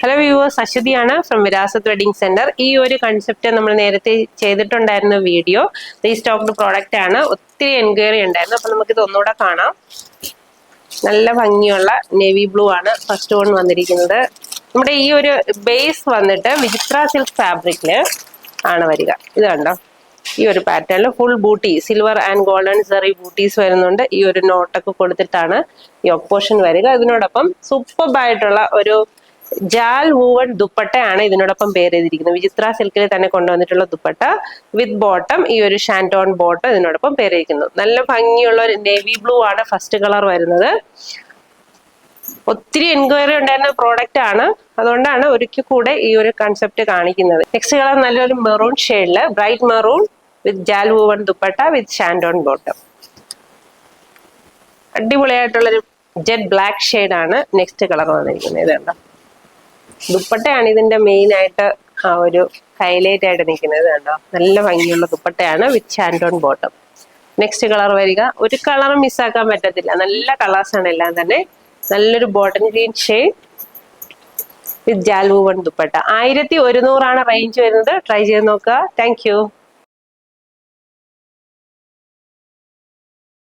Hello viewers, അശ്വതിയാണ് from Virasat wedding centre. ഈ ഒരു കൺസെപ്റ്റ് നമ്മൾ നേരത്തെ ചെയ്തിട്ടുണ്ടായിരുന്ന വീഡിയോ റീസ്റ്റോക്ഡ് പ്രോഡക്റ്റ് ആണ്. ഒത്തിരി എൻക്വയറി ഉണ്ടായിരുന്നു. അപ്പൊ നമുക്കിത് ഒന്നുകൂടെ കാണാം. നല്ല ഭംഗിയുള്ള നേവി ബ്ലൂ ആണ് ഫസ്റ്റ് വൺ വന്നിരിക്കുന്നത്. നമ്മുടെ ഈ ഒരു ബേസ് വന്നിട്ട് വിചിത്ര സിൽക്ക് ഫാബ്രിക്കില് ആണ് വരിക. ഇത് കണ്ടോ, ഈ ഒരു പാറ്റേണിൽ ഫുൾ ബൂട്ടി, സിൽവർ ആൻഡ് ഗോൾഡൻ സെറി ബൂട്ടീസ് വരുന്നുണ്ട്. ഈ ഒരു നോട്ടൊക്കെ കൊടുത്തിട്ടാണ് ഈ ഒപ്പോഷൻ വരിക. ഇതിനോടൊപ്പം സൂപ്പർബായിട്ടുള്ള ഒരു ജാൽ വൂവൺ ദുപ്പട്ടയാണ് ഇതിനോടൊപ്പം പേര് ചെയ്തിരിക്കുന്നത്. വിചിത്ര സിൽക്കിൽ തന്നെ കൊണ്ടുവന്നിട്ടുള്ള ദുപ്പട്ട വിത്ത് ബോട്ടം, ഈ ഒരു ഷാൻറ്റോൺ ബോട്ടം ഇതിനോടൊപ്പം പേര് ചെയ്തിരിക്കുന്നു. നല്ല ഭംഗിയുള്ള ഒരു നേവി ബ്ലൂ ആണ് ഫസ്റ്റ് കളർ വരുന്നത്. ഒത്തിരി എൻക്വയറി ഉണ്ടായിരുന്ന പ്രോഡക്റ്റ് ആണ്, അതുകൊണ്ടാണ് ഒരിക്കൽ കൂടെ ഈ ഒരു കൺസെപ്റ്റ് കാണിക്കുന്നത്. നെക്സ്റ്റ് കളർ നല്ലൊരു മെറൂൺ ഷെയ്ഡില്, bright maroon with jaal woven dupatta with shantoon bottom. അടിപൊളിയായിട്ടുള്ളൊരു ജെറ്റ് ബ്ലാക്ക് ഷെയ്ഡാണ് നെക്സ്റ്റ് കളർ വന്നിരിക്കുന്നത്. ഇത് കണ്ടോ, ദുപ്പട്ടയാണ് ഇതിന്റെ മെയിൻ ആയിട്ട് ആ ഒരു ഹൈലൈറ്റ് ആയിട്ട് നിൽക്കുന്നത്. കണ്ടോ, നല്ല ഭംഗിയുള്ള ദുപ്പട്ടയാണ് വിത്ത് ഷാൻറ്റോൺ ബോട്ടം. നെക്സ്റ്റ് കളർ വരിക, ഒരു കളറും മിസ്സാക്കാൻ പറ്റത്തില്ല. നല്ല കളേഴ്സാണ് എല്ലാം തന്നെ. നല്ലൊരു bottle green shade with jaal woven dupatta. 1100 range വരുന്നത്. ട്രൈ ചെയ്ത് നോക്കുക. Thank U.